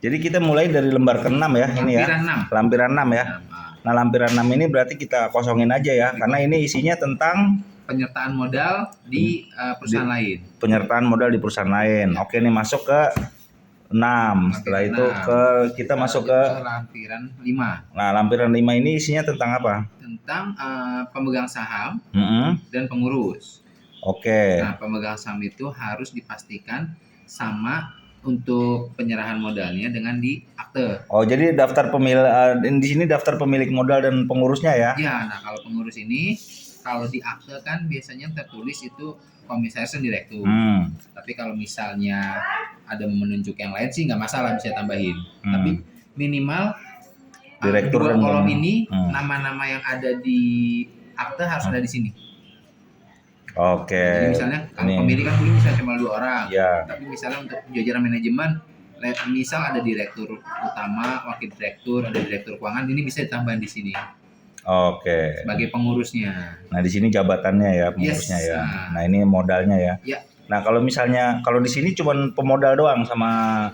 Jadi kita mulai dari lembar ke-6 ya, ini ya. Lampiran 6. Lampiran 6 ya. Nah, lampiran 6 ini berarti kita kosongin aja ya, karena ini isinya tentang Penyertaan modal di perusahaan lain. penyertaan modal di perusahaan lain. Oke, nih masuk ke 6. Setelah itu kita masuk ke lampiran 5. Nah, lampiran 5 ini isinya tentang apa? Tentang pemegang saham Mm-hmm. dan pengurus. Oke. Nah, pemegang saham itu harus dipastikan sama untuk penyerahan modalnya dengan di akte. Oh, jadi daftar pemilik di sini daftar pemilik modal dan pengurusnya ya? Ya, nah kalau pengurus ini kalau di akte kan biasanya tertulis itu komisaris dan direktur. Tapi kalau misalnya ada menunjuk yang lain sih nggak masalah, bisa tambahin. Tapi minimal direktur dua kolom ini nama-nama yang ada di akte harus ada di sini. Oke. Jadi misalnya kalau pemilik kan dulu bisa cuma 2 orang. Ya. Tapi misalnya untuk jajaran manajemen, misal ada direktur utama, wakil direktur, ada direktur keuangan, ini bisa ditambahin di sini. Oke. Sebagai pengurusnya. Nah, di sini jabatannya ya, pengurusnya ya. Nah, ini modalnya ya. Nah, kalau misalnya di sini cuma pemodal doang sama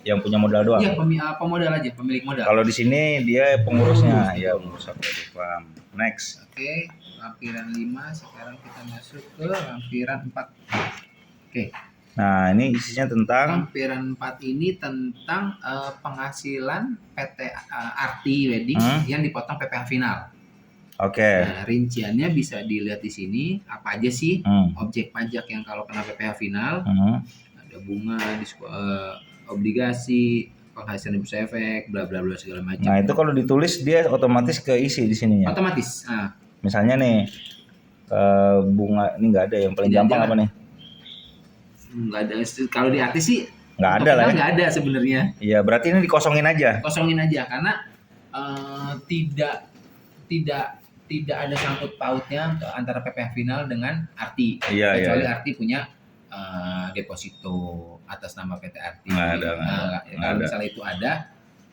yang punya modal doang. Iya, pemodal aja, pemilik modal. Kalau di sini dia pengurusnya, ya pengurus paham. Next. Oke, lampiran 5, sekarang kita masuk ke lampiran 4. Oke. Nah, ini isinya tentang lampiran 4 ini tentang penghasilan PT Arti Wedding yang dipotong PPh final. Oke. Nah, rinciannya bisa dilihat di sini apa aja sih objek pajak yang kalau kena PPh final. Ada bunga, obligasi, penghasilan bursa efek, bla bla bla segala macam. Nah, itu kalau ditulis dia otomatis keisi di sininya. Otomatis. Nah, misalnya nih bunga ini nggak ada, yang paling gampang apa nih? Nggak ada. Kalau di artis sih nggak ada lah. Nggak ada sebenarnya. Iya, berarti ini dikosongin aja. Kosongin aja karena tidak ada sangkut pautnya antara PPh final dengan Arti. Kecuali Arti punya deposito atas nama PT Arti. Nggak ada. Kalau misalnya itu ada,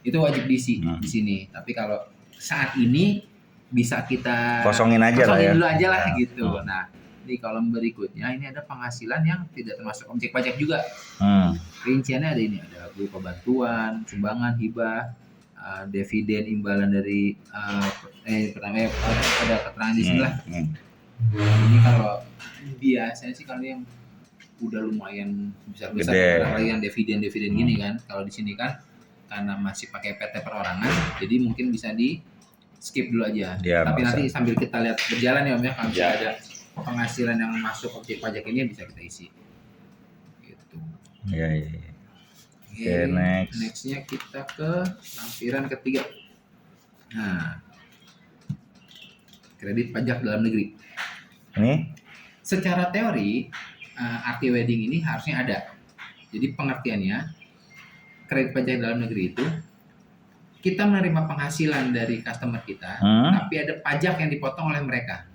itu wajib diisi di sini. Tapi kalau saat ini bisa kita kosongin aja lah ya. Dulu aja lah gitu. Nah, di kolom berikutnya ini ada penghasilan yang tidak termasuk objek pajak juga. Rinciannya ada ini, ada berupa bantuan, sumbangan, hibah, dividen, imbalan dari pertama ada keterangan di sini lah. Ini kalau biasanya sih kalau yang udah lumayan besar yang dividen gini kan. Kalau di sini kan karena masih pakai PT perorangan, jadi mungkin bisa di skip dulu aja. Ya, tapi nanti sambil kita lihat berjalan ya Om ya, kalau ada penghasilan yang masuk objek pajak ini bisa kita isi. Gitu. Iya. Oke, next. Nextnya kita ke lampiran ketiga. Nah, kredit pajak dalam negeri. Ini? Secara teori Arti Wedding ini harusnya ada. Jadi pengertiannya kredit pajak dalam negeri itu kita menerima penghasilan dari customer kita, tapi ada pajak yang dipotong oleh mereka.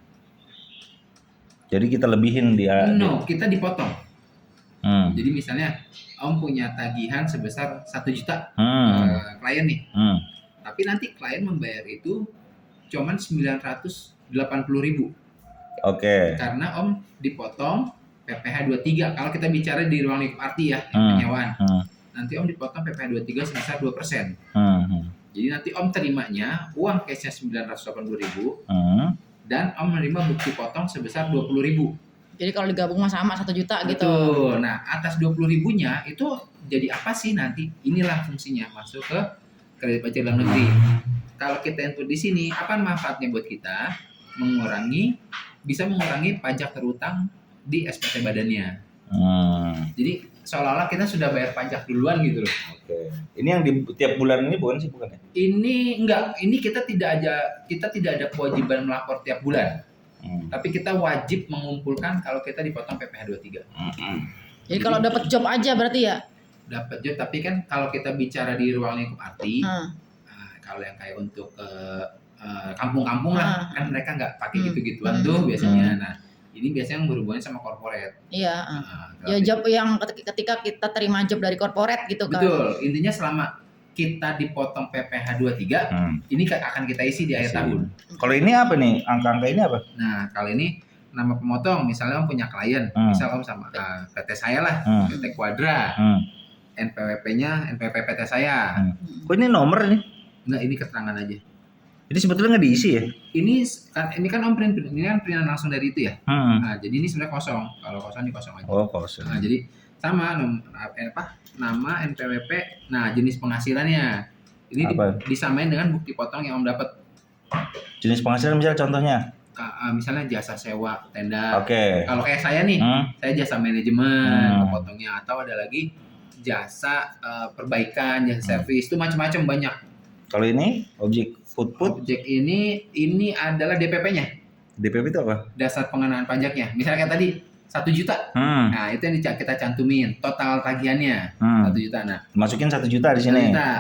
Jadi kita lebihin dia? No, kita dipotong. Jadi misalnya Om punya tagihan sebesar 1 juta klien nih, tapi nanti klien membayar itu cuman 980.000. Oke. Karena Om dipotong PPh 23. Kalau kita bicara di ruang lingkup Arti ya, penyewaan. Nanti Om dipotong PPh 23 sebesar 2%. Jadi nanti Om terimanya uang cashnya 980.000 dan Om menerima bukti potong sebesar 20.000. Jadi kalau digabung sama 1 juta gitu. Betul. Nah, atas 20.000-nya itu jadi apa sih nanti? Inilah fungsinya masuk ke kredit pajak dalam negeri. Kalau kita input di sini, apa manfaatnya buat kita? Bisa mengurangi pajak terutang di SPT badannya. Jadi seolah-olah kita sudah bayar pajak duluan gitu loh. Oke. Ini yang di tiap bulan ini bukan ya? Ini enggak. Ini kita tidak ada kewajiban melapor tiap bulan. Tapi kita wajib mengumpulkan kalau kita dipotong PPh 23. Jadi kalau dapat job aja berarti ya? Dapat job, tapi kan kalau kita bicara di ruang lingkup Arti, kalau yang kayak untuk kampung-kampung lah, kan mereka nggak pakai gitu-gituan tuh biasanya. Nah, ini biasanya yang berhubungan sama corporate. Iya. Ya job yang ketika kita terima job dari corporate gitu kan. Betul. Intinya selama kita dipotong PPh 23, ini akan kita isi di akhir tahun. Kalau ini apa nih? Angka-angka ini apa? Nah, kalau ini nama pemotong, misalnya Om punya klien, misal Om sama PT saya lah, PT Quadra. NPWP-nya, NPWP PT saya. Kok ini nomor nih? Enggak, ini keterangan aja. Jadi sebetulnya nggak diisi ya? Ini kan om print, ini kan printan langsung dari itu ya. Nah, jadi ini sebenarnya kosong. Kalau kosong ini kosong aja. Oh, kosong. Nah, jadi sama nama NPWP. Nah, jenis penghasilannya ini disamain dengan bukti potong yang om dapat. Jenis penghasilan misalnya contohnya? Misalnya jasa sewa tenda. Oke. Kalau kayak saya nih, saya jasa manajemen, kepotongnya, atau ada lagi jasa perbaikan, jasa servis, itu macam-macam banyak. Kalau ini objek ini adalah DPP-nya. DPP itu apa? Dasar pengenaan pajaknya. Misalnya kayak tadi 1 juta. Nah, itu yang kita cantumin total tagihannya 1 juta. Nah, masukin 1 juta di sini. 1 juta.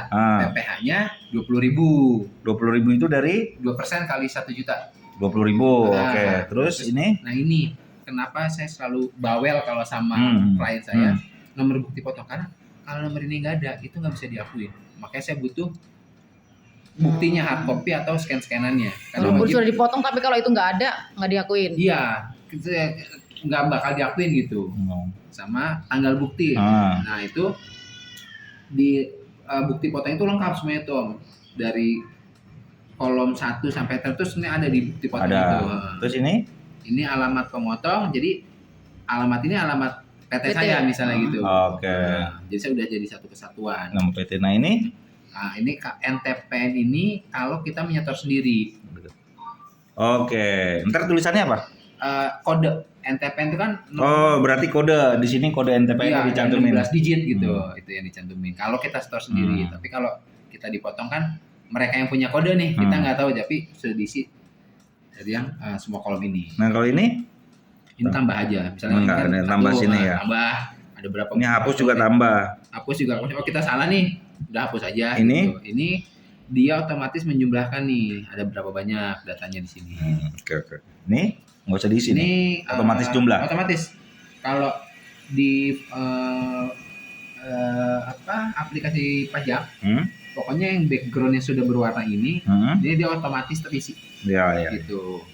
PPh-nya 20.000. 20.000 itu dari 2% kali 1 juta. 20.000. Oke. Terus ini? Nah, ini kenapa saya selalu bawel kalau sama klien saya nomor bukti potong, karena kalau nomor ini nggak ada, itu nggak bisa diakuin. Makanya saya butuh buktinya hard copy atau scan-scanannya. Walaupun sudah dipotong, tapi kalau itu nggak ada, nggak diakuin. Iya, nggak bakal diakuin gitu. Sama tanggal bukti. Nah, itu di bukti potong itu lengkap semuanya tuh, dari kolom 1 sampai terus ini ada di bukti potong itu. Terus ini? Ini alamat pemotong, jadi alamat ini alamat PT saya misalnya gitu. Oke. Nah, jadi saya udah jadi satu kesatuan. Nama PT. Nah, ini? Nah, ini NTPN ini kalau kita menyetor sendiri. Oke. Ntar tulisannya apa? Kode NTPN itu kan. Oh, berarti kode di sini kode NTPN iya, dicantumin. 12 digit gitu. Itu yang dicantumin. Kalau kita store sendiri, tapi kalau kita dipotong kan mereka yang punya kode nih, kita nggak tahu, tapi sudah diisi dari yang semua kolom ini. Nah, kalau ini tambah aja. Misalnya kan tambah sini ya. Tambah. Ada berapa? Ini hapus juga tambah. Hapus juga. Oh, kita salah nih. Udah hapus aja. Ini? Gitu. Ini dia otomatis menjumlahkan nih. Ada berapa banyak datanya di sini. Oke. Ini nggak usah diisi. Ini otomatis jumlah. Otomatis. Kalau di aplikasi pajak, pokoknya yang backgroundnya sudah berwarna ini, dia otomatis terisi. Ya. Gitu.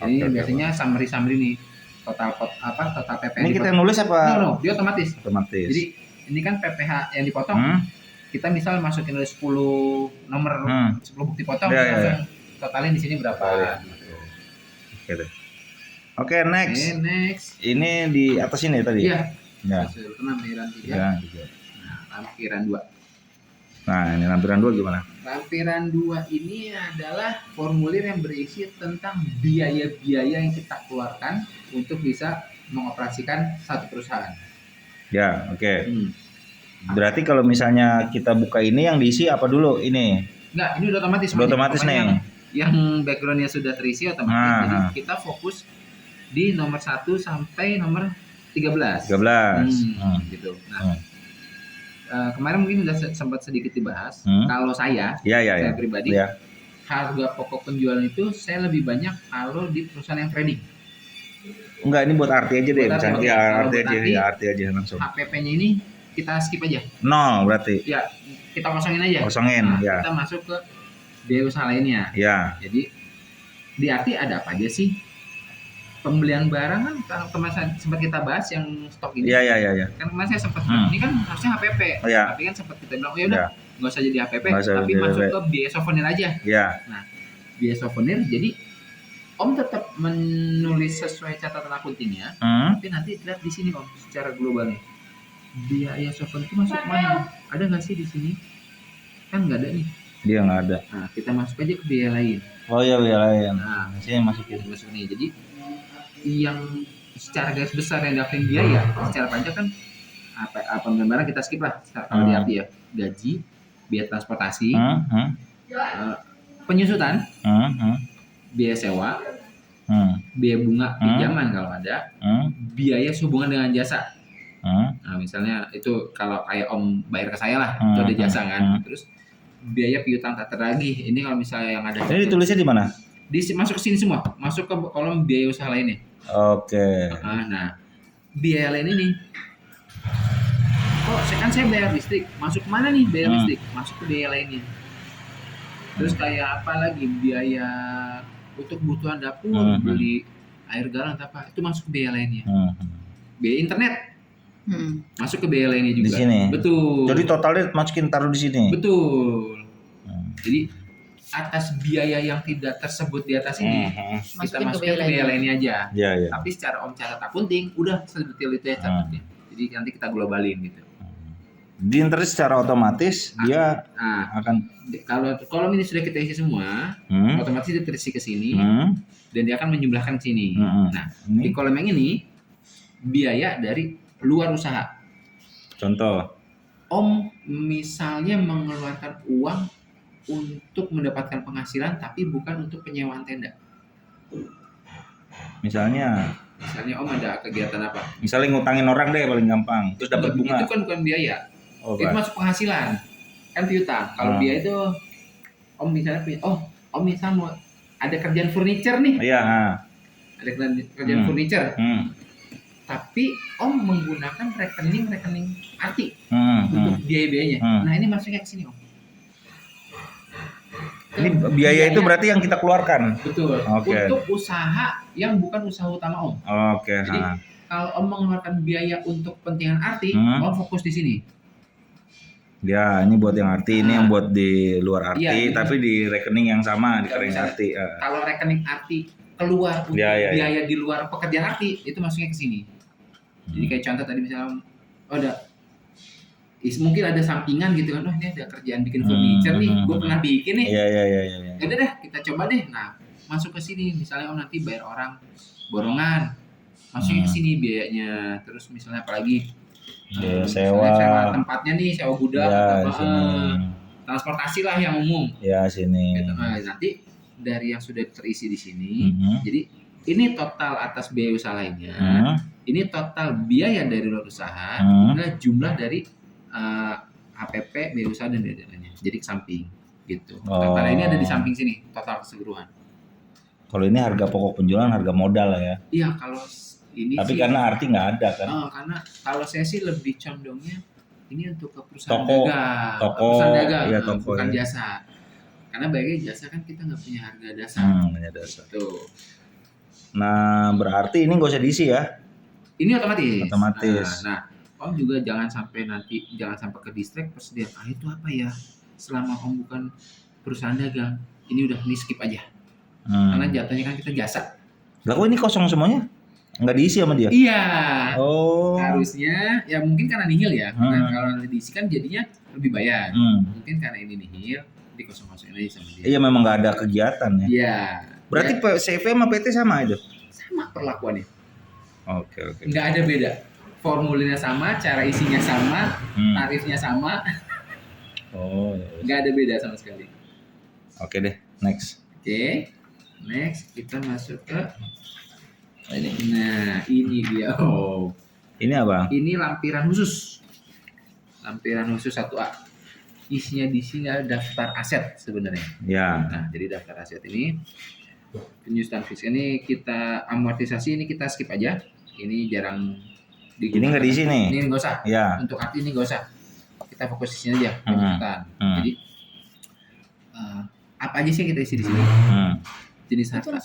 Ini biasanya summary nih. Total PP. Ini kita nulis apa? No, dia otomatis. Jadi ini kan PPh yang dipotong. Kita misal masukin 10 nomor 10 bukti potong, langsung totalin di sini berapa. Gitu. Oke, next. Ini di atas ini tadi. Iya. Ya. Lampiran 3. Ya. Nah, lampiran 2. Nah, ini lampiran 2 gimana? Lampiran 2 ini adalah formulir yang berisi tentang biaya-biaya yang kita keluarkan untuk bisa mengoperasikan satu perusahaan. Ya, oke. Berarti kalau misalnya kita buka ini, yang diisi apa dulu? Ini? Enggak, ini udah otomatis. Udah otomatis nih. Yang backgroundnya sudah terisi otomatis. Jadi kita fokus di nomor 1 sampai nomor 13. Gitu. Nah, kemarin mungkin sudah sempat sedikit dibahas. Kalau saya pribadi, harga pokok penjualan itu saya lebih banyak kalau di perusahaan yang trading. Enggak, ini buat arti aja deh. Misalnya arti aja langsung. HPP-nya ini kita skip aja. 0 berarti. Ya, kita kosongin aja. Ya. Kita masuk ke biaya usaha lainnya. Ya. Jadi di arti ada apa aja sih? Pembelian barang kan kemarin sempat kita bahas yang stok ini. Iya. Kan kemarin saya sempat ini kan harusnya HPP. Tapi kan sempat kita bilang, udah nggak usah jadi HPP, tapi masuk ke biaya souvenir aja. Iya. Nah, biaya souvenir jadi Om tetap menulis sesuai catatan akuntingnya, tapi nanti lihat di sini Om secara globalnya. Biaya souvenir itu masuk mana? Ada nggak sih di sini? Kan nggak ada nih. Dia nggak ada. Nah, kita masuk aja ke biaya lain. Oh iya, biaya lain. Nah, sini masuk nih. Jadi yang secara garis besar yang daftarin biaya secara pajak kan apa barang kita skip lah kalau di arti ya, gaji, biaya transportasi, penyusutan, biaya sewa, biaya bunga pinjaman kalau ada, biaya sehubungan dengan jasa. Nah, misalnya itu kalau kayak Om bayar ke saya lah, itu ada jasa kan. Terus biaya piutang tak teragih. Ini kalau misalnya yang ada. Ini ditulisnya di mana? Masuk ke sini semua, masuk ke kolom biaya usaha lainnya. Oke. Nah, biaya lain ini. Saya bayar listrik, masuk mana nih biaya listrik? Masuk ke biaya lainnya. Terus kayak apa lagi, biaya untuk kebutuhan dapur, beli air galon apa, itu masuk ke biaya lainnya. Biaya internet, Masuk ke biaya lainnya juga. Di sini. Betul. Jadi totalnya masukin taruh di sini. Betul. Jadi atas biaya yang tidak tersebut di atas ini kita masukin ke biaya lainnya aja. Ya. Tapi secara Om catat akunting udah sedetail itu ya catatnya. Jadi nanti kita globalin gitu. Di ntar secara otomatis dia akan kalau ini sudah kita isi semua, otomatis dia terisi ke sini dan dia akan menjumlahkan ke sini. Nah, di kolom yang ini biaya dari luar usaha. Contoh, Om misalnya mengeluarkan uang untuk mendapatkan penghasilan tapi bukan untuk penyewaan tenda. Misalnya Om ada kegiatan apa? Misalnya ngutangin orang deh paling gampang, terus dapat bunga. Itu kan bukan biaya. Itu masuk penghasilan. Kan piutang. Kalau biaya itu Om misalnya Om misalnya mau ada kerjaan furniture nih. Iya, Ada kerjaan furniture. Tapi Om menggunakan rekening arti untuk biaya-biayanya. Nah, ini masuknya ke sini, Om. Ini biaya itu berarti yang kita keluarkan. Betul. Untuk usaha yang bukan usaha utama Om. Jadi kalau Om mengeluarkan biaya untuk kepentingan arti, Om fokus di sini. Ya, ini buat yang arti, ini yang buat di luar arti, tapi di rekening yang sama, di rekening arti. Kalau rekening arti keluar untuk biaya di luar pekerjaan arti, itu masuknya ke sini. Jadi kayak contoh tadi misalnya, mungkin ada sampingan gitu kan, ini ada kerjaan bikin furniture nih, gue pernah bikin nih. Iya. Udah deh, kita coba deh. Nah, masuk ke sini, misalnya nanti bayar orang borongan, masukin ke sini biayanya. Terus misalnya apalagi sewa tempatnya nih, sewa gudang, transportasi lah yang umum. Ya sini. Gitu. Nah, nanti dari yang sudah terisi di sini, jadi ini total atas biaya usaha lainnya. Ini total biaya dari luar usaha, adalah jumlah dari HPP, biaya usaha dan biaya lainnya. Jadi ke samping gitu. Total ini ada di samping sini, total keseluruhan. Kalau ini harga pokok penjualan, harga modal lah ya. Iya, kalau ini tapi sih, karena arti nggak ada kan. Karena kalau saya sih lebih condongnya ini untuk ke perusahaan dagang. Perusahaan dagang, bukan jasa. Karena baiknya jasa kan kita nggak punya harga dasar. Punya dasar. Tuh. Nah, berarti ini nggak usah diisi ya? Ini otomatis. Nah, Om juga jangan sampai ke distract persediaan itu apa ya? Selama Om bukan perusahaan dagang, ini skip aja. Karena jatuhnya kan kita jasa. Lah kok ini kosong semuanya? Nggak diisi sama dia? Iya. Harusnya ya mungkin karena nihil ya. Nah, kalau nanti diisi kan jadinya lebih bayar. Mungkin karena ini nihil, dikosong-kosongin aja sama dia. Iya, memang nggak ada kegiatan ya. Iya. Berarti CV sama PT sama itu? Sama perlakuannya. Oke. Nggak ada beda. Formulirnya sama, cara isinya sama, tarifnya sama. Nggak ada beda sama sekali. Oke deh, next. Next kita masuk ke ini. Nah, ini dia. Ini apa? Ini lampiran khusus. Lampiran khusus 1A. Isinya di sini ada daftar aset sebenarnya. Ya. Nah, jadi daftar aset ini penyusunan fix ini kita amortisasi ini kita skip aja. Ini jarang digunakan. Ini nggak di sini. Ini nggak usah. Ya. Untuk arti ini nggak usah. Kita fokus di sini aja. Jadi apa aja sih yang kita isi di sini? Jenis harta.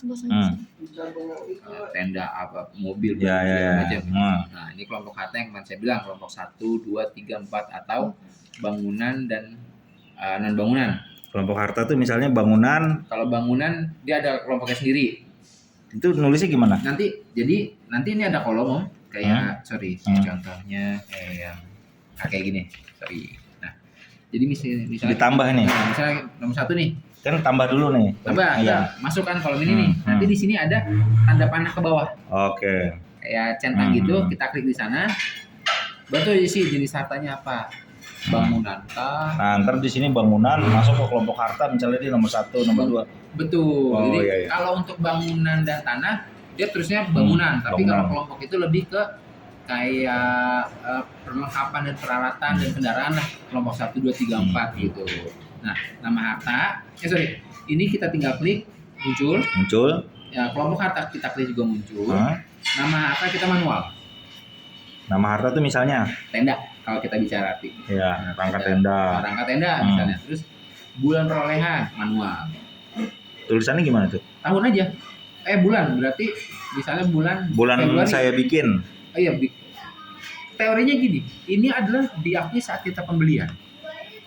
Tenda apa, mobil, macam. Nah, ini kelompok harta yang kemarin saya bilang kelompok 1, 2, 3, 4 atau bangunan dan non bangunan. Kelompok harta tuh misalnya bangunan. Kalau bangunan dia ada kelompoknya sendiri. Itu nulisnya gimana? Nanti ini ada kolom kayak contohnya kayak gini. Nah, jadi misalnya ditambah nih. Nah, misalnya nomor 1 nih. Kan tambah dulu nih. Tambah. Ya. Masukkan kolom ini nih. Nanti di sini ada tanda panah ke bawah. Oke. Kayak centang gitu, kita klik di sana. Baru isi jenis hartanya apa? Bangunan kah? Nah, ntar di sini bangunan masuk ke kelompok harta misalnya di nomor 1, nomor 2. Betul. Jadi kalau untuk bangunan dan tanah dia terusnya bangunan, tapi kalau kelompok itu lebih ke kayak perlengkapan dan peralatan dan kendaraan lah, kelompok 1, 2, 3, 4 gitu. Nah, nama harta, ini kita tinggal klik muncul. Ya, kelompok harta kita klik juga muncul. Nama harta kita manual. Nama harta tuh misalnya tenda kalau kita bicara arti. Iya, rangka tenda. Rangka tenda misalnya. Terus bulan perolehan manual. Tulisannya gimana tuh? Tahun aja. Bulan berarti misalnya bulan Februari. Saya bikin. Iya, teorinya gini, ini adalah diakui saat kita pembelian.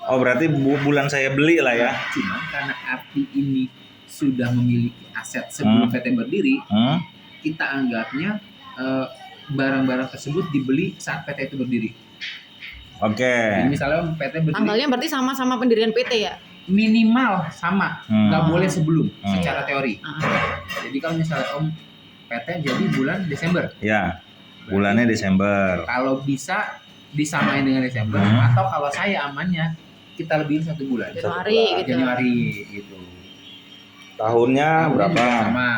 Oh berarti bulan saya beli lah ya. Cuma karena arti ini sudah memiliki aset sebelum PT berdiri, kita anggapnya barang-barang tersebut dibeli saat PT itu berdiri. Oke. Jadi misalnya PT berdiri. Tanggalnya berarti sama-sama pendirian PT ya? Minimal sama, nggak boleh sebelum secara teori. Jadi kalau misalnya Om PT jadi bulan Desember. Ya. Bulannya Desember. Kalau bisa disamain dengan Desember, atau kalau saya amannya kita lebihin 1 bulan. Januari gitu. Tahunnya berapa? Sama.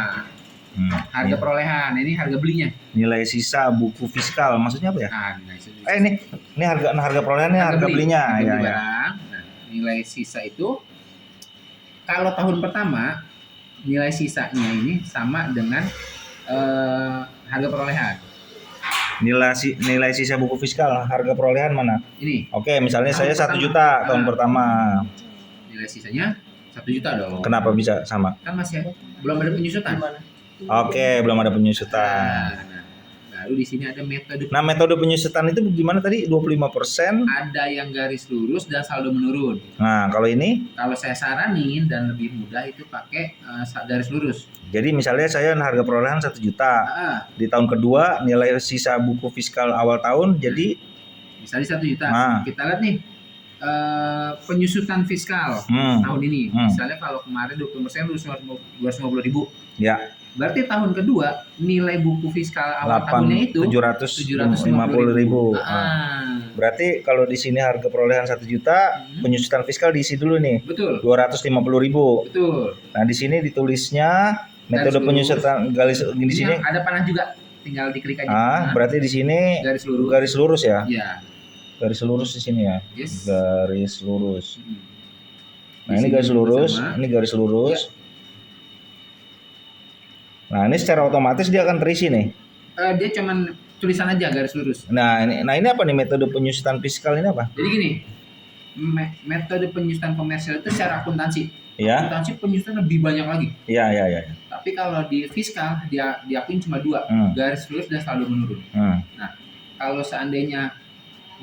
Harga perolehan, ini harga belinya. Nilai sisa buku fiskal, maksudnya apa ya? Nah, nilai sisa. Ini harga perolehannya, harga belinya. Harga barang. Nah, nilai sisa itu kalau tahun pertama nilai sisanya ini sama dengan harga perolehan. Nilai sisa buku fiskal, harga perolehan mana? Ini. Oke, misalnya saya 1 juta tahun pertama. Nilai sisanya 1 juta dong. Kenapa bisa sama? Kan masih belum ada penyusutan. Oke, belum ada penyusutan. Lalu di sini ada metode. Nah, metode penyusutan itu gimana tadi? 25%? Ada yang garis lurus dan saldo menurun. Nah, kalau ini? Kalau saya saranin dan lebih mudah itu pakai garis lurus. Jadi misalnya saya harga perolehan 1 juta. Di tahun kedua nilai sisa buku fiskal awal tahun jadi misalnya 1 juta. Kita lihat nih penyusutan fiskal tahun ini. Misalnya kalau kemarin 20% 250.000. Ya. Berarti tahun kedua nilai buku fiskal awal tahunnya itu 750.000. Berarti kalau di sini harga perolehan 1 juta, penyusutan fiskal diisi dulu nih. Betul. 250.000. Betul. Nah, di sini ditulisnya metode penyusutan garis di sini ada panah juga, tinggal diklik aja. Berarti di sini garis lurus ya? Iya. Garis lurus di sini ya. Yes. Garis lurus. Nah, ini garis lurus, ini garis lurus. Ya. Nah, ini secara otomatis dia akan terisi nih. Dia cuman tulisan aja garis lurus. Nah, ini apa nih metode penyusutan fiskal ini apa? Jadi gini, metode penyusutan komersial itu secara akuntansi. Ya. Akuntansi penyusutan lebih banyak lagi. Iya. Tapi kalau di fiskal dia diakuin cuma 2, garis lurus dan saldo menurun. Nah, kalau seandainya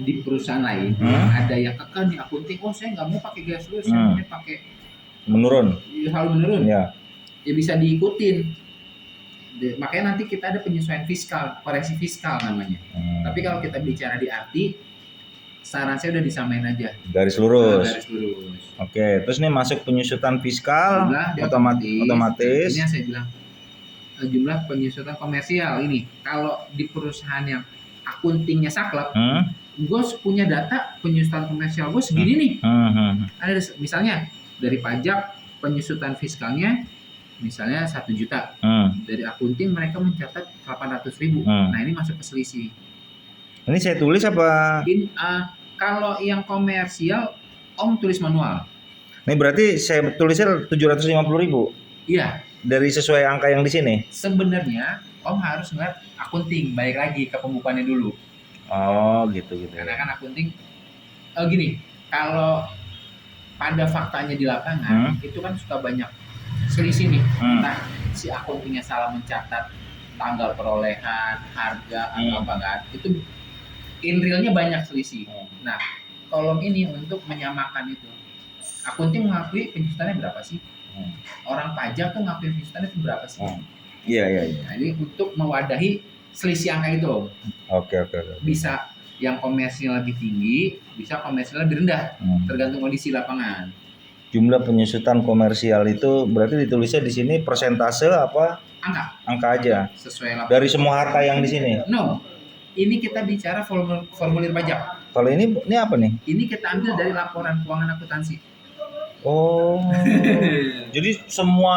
di perusahaan lain ada yang kekeh di akunting, saya nggak mau pakai garis lurus, saya mau pakai menurun. Saldo menurun. Ya. Ya bisa diikutin. Makanya nanti kita ada penyesuaian fiskal, koreksi fiskal namanya. Tapi kalau kita bicara di arti, saran saya udah disamain aja. Garis lurus. Garis lurus. Oke, terus nih masuk penyusutan fiskal otomatis. Ini yang saya bilang jumlah penyusutan komersial ini. Kalau di perusahaan yang akuntingnya saklek, gue punya data penyusutan komersial gue segini nih. Ada misalnya dari pajak penyusutan fiskalnya misalnya 1 juta. Dari akunting mereka mencatat 800.000. Nah, ini masuk ke selisih. Ini saya tulis apa? Kalau yang komersial Om tulis manual. Ini berarti saya tulisnya 750.000. Iya. Dari sesuai angka yang di sini. Sebenarnya Om harus ngeliat akunting, balik lagi ke pembukuannya dulu. Oh, gitu. Karena kan akunting gini, kalau pada faktanya di lapangan itu kan suka banyak selisih nih. Entah si akuntingnya salah mencatat tanggal perolehan, harga atau apa kan. Itu in realnya banyak selisih. Nah, kolom ini untuk menyamakan itu. Akunting mengakui penyusutannya berapa sih? Orang pajak tuh ngakui penyusutannya itu berapa sih? Iya. Nah, ini untuk mewadahi selisih angka itu. Oke. Bisa yang komersial lebih tinggi, bisa komersial lebih rendah. Tergantung kondisi lapangan. Jumlah penyusutan komersial itu berarti ditulisnya di sini persentase apa? Angka aja. Sesuai lapangan. Dari semua harta yang di sini. No. Ini kita bicara formulir pajak. Kalau ini apa nih? Ini kita ambil dari laporan keuangan akuntansi. Oh. Jadi semua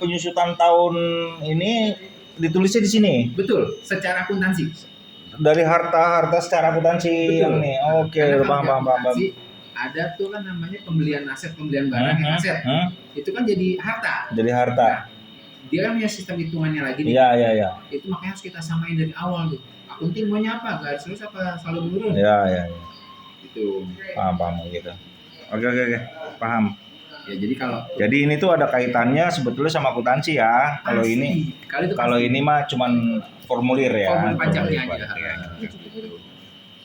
penyusutan tahun ini ditulisnya di sini. Betul, secara akuntansi. Dari harta secara akuntansi yang nih. Oke, paham. Ada tuh kan namanya pembelian aset, pembelian barang yang aset. Itu kan jadi harta. Nah, dia kan punya sistem hitungannya lagi nih. Iya. Itu makanya harus kita samain dari awal tuh. Akunting maunya apa? Garis lurus apa saldo menurun? Iya. Itu. Paham gitu. Oke. Paham. Ya jadi ini tuh ada kaitannya sebetulnya sama akuntansi ya. Kalau ini mah cuman formulir ya. Formulir pajaknya aja.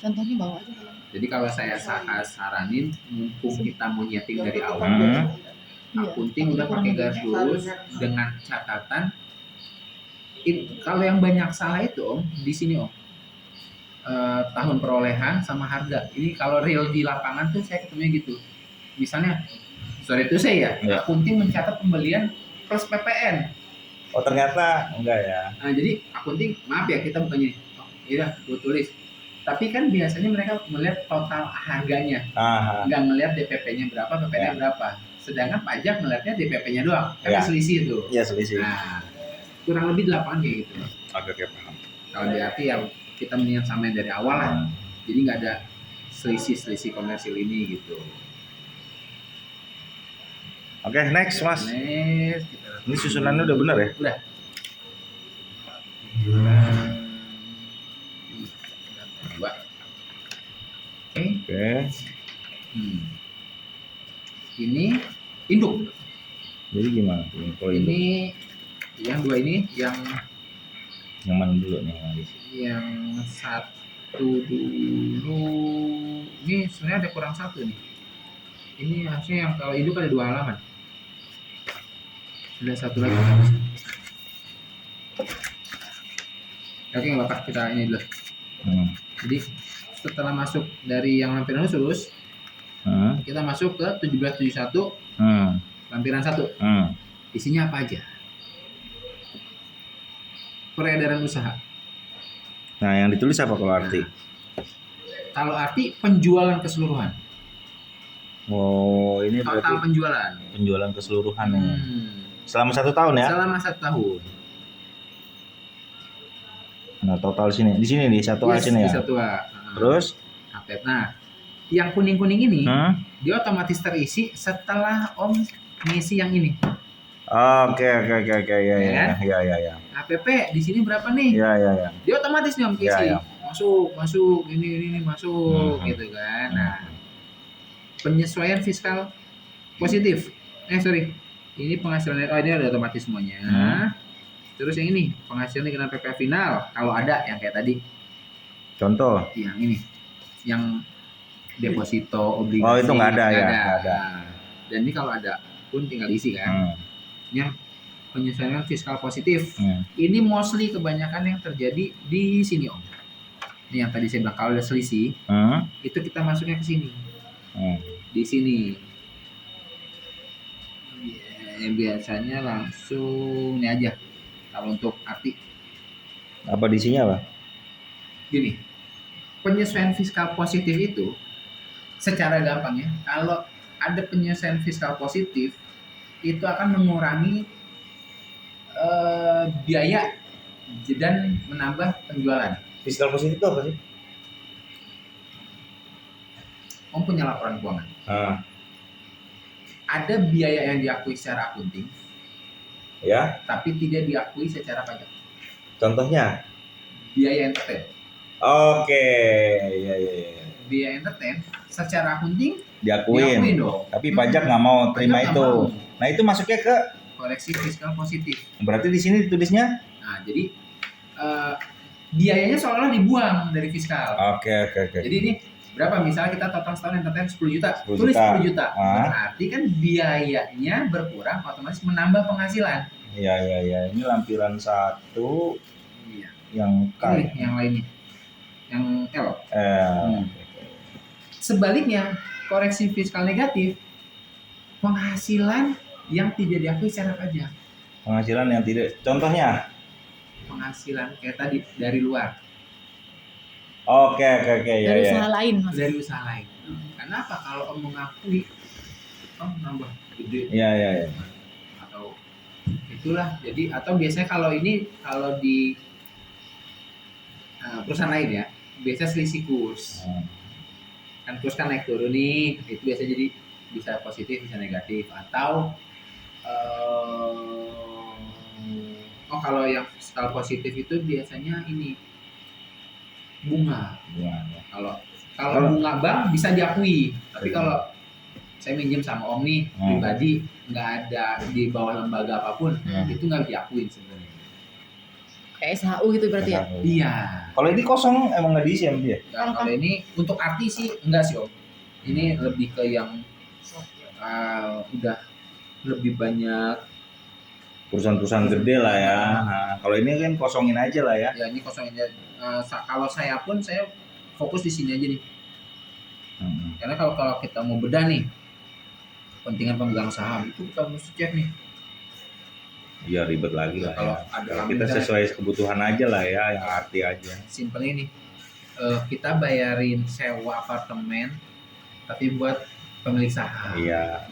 Contohnya bawa aja kalau. Jadi kalau saya saranin, mumpung kita mau nyeting dari awal, akunting udah pakai garis lurus dengan catatan. Kalau yang banyak salah itu Om, di sini Om, tahun perolehan sama harga. Ini kalau real di lapangan tuh saya ketemunya gitu. Misalnya, sorry itu saya ya, akunting mencatat pembelian plus PPN. Oh ternyata enggak ya. Nah, jadi akunting, maaf ya kita bukannya, iya gue tulis. Tapi kan biasanya mereka melihat total harganya, nggak ngelihat DPP-nya berapa, PPN-nya berapa. Sedangkan pajak melihatnya DPP-nya doang, kan selisih itu. Iya selisih. Nah, kurang lebih 8 kayak gitu. Oke paham. Kalau berarti ya kita mendingan samain dari awal lah. Jadi nggak ada selisih komersil ini gitu. Oke, next Mas. Next. Ini susunannya udah benar ya? Udah. Oke. Ini induk. Jadi gimana? Ini yang dua ini yang mana dulu nih? Yang satu dulu. Ini sebenarnya ada kurang satu nih. Ini harusnya yang kalau induk ada 2 halaman. Ada satu lagi. Oke nggak apa-apa, kita ini dulu. Jadi setelah masuk dari yang lampiran lurus, kita masuk ke 1771 lampiran 1. Isinya apa aja? Peredaran usaha. Nah yang ditulis apa kalau arti? Kalau arti penjualan keseluruhan. Oh ini total berarti penjualan keseluruhan ya. Selama 1 tahun ya? Selama 1 tahun. Nah total di sini nih 1A sini ya. Di 1A. Terus? Nah, yang kuning-kuning ini dia otomatis terisi setelah Om ngisi yang ini. Oke ya. APP di sini berapa nih? Ya. Dia otomatis nih Om isi. Masuk ini masuk gitu kan. Nah, penyesuaian fiskal positif. Ini penghasilan ini ada otomatis semuanya. Terus yang ini penghasilan dengan PPh final kalau ada yang kayak tadi. Contoh? Yang ini, yang deposito obligasi. Oh itu nggak ada ya? Nggak ada. Dan ini kalau ada pun tinggal isi kan. Yang penyesuaian fiskal positif. Ini mostly kebanyakan yang terjadi di sini Om. Ini yang tadi saya bilang kalau ada selisih, itu kita masuknya ke sini. Di sini. Biasanya langsung ini aja. Kalau untuk arti apa di sini apa? Gini, penyesuaian fiskal positif itu secara gampang ya, kalau ada penyesuaian fiskal positif itu akan mengurangi biaya dan menambah penjualan. Fiskal positif itu apa sih? Om punya laporan keuangan. Ada biaya yang diakui secara akunting, ya, tapi tidak diakui secara pajak. Contohnya? Biaya entertain. Oke, ya. Biaya entertain secara akunting diakuin dong. Tapi pajak nggak mau terima itu. Nah itu masuknya ke koreksi fiskal positif. Berarti di sini ditulisnya? Nah jadi biayanya seolah-olah dibuang dari fiskal. Oke. Jadi ini berapa? Misalnya kita total setahun entertain 10 juta. Tulis 10 juta. Berarti kan biayanya berkurang, otomatis menambah penghasilan. Iya. Ini lampiran 1. Iya. Yang K. Ini yang lainnya. Yang L. Sebaliknya, koreksi fiskal negatif, penghasilan yang tidak diakui secara pajak. Penghasilan yang tidak. Contohnya? Penghasilan kayak tadi dari luar. Oke. Dari usaha lain, Mas. Dari usaha lain. Kenapa kalau Om mengakui nambah gede? Iya. Atau itulah. Jadi atau biasanya kalau di perusahaan lain ya, biasa selisih kurs. Kan kurs kan naik turun nih, itu biasa jadi bisa positif bisa negatif atau kalau yang fiskal positif itu biasanya ini bunga. Kalau bunga bank bisa diakui, tapi kalau saya minjem sama Om nih pribadi nggak ada di bawah lembaga apapun, itu nggak diakuin sebenarnya. Kayak SHU gitu berarti ya? Iya. Kalau ini kosong emang nggak diisi sama dia? Nah, kalau ini untuk arti sih enggak sih Om. Ini lebih ke yang udah lebih banyak perusahaan-perusahaan gede lah ya. Nah, kalau ini kan kosongin aja lah ya. Ya ini kosongin aja. Kalau saya pun saya fokus di sini aja nih. Karena kalau kita mau bedah nih, kepentingan pemegang saham itu kita mesti cek nih. Iya ribet lagi lah. Kalau ya. ada Kita sesuai kebutuhan aja lah ya, yang arti aja. Simpel ini, kita bayarin sewa apartemen, tapi buat pemilik saham. Iya,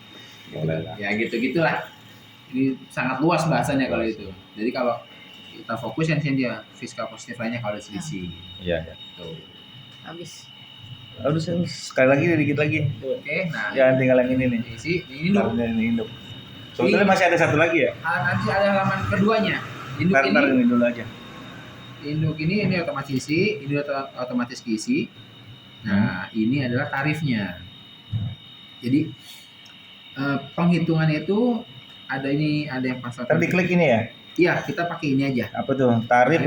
boleh lah. Ya gitu-gitulah. Ini sangat luas bahasanya kalau itu. Jadi kalau kita fokus yang dia fiskal positif lainnya kalau ada selisih. Iya. Tuh. Habis. Aduh, sekali lagi dikit lagi. Oke, nah. Ya tinggal yang ini nih. Ini dulu. Ini induk. Sebetulnya masih ada satu lagi ya? Nanti ada halaman keduanya. Induk ini dulu aja. Induk ini otomatis isi, ini otomatis keisi. Nah, ini adalah tarifnya. Jadi penghitungannya itu ada yang pasal. Tadi klik ini ya? Iya, kita pakai ini aja. Apa tuh? Tarif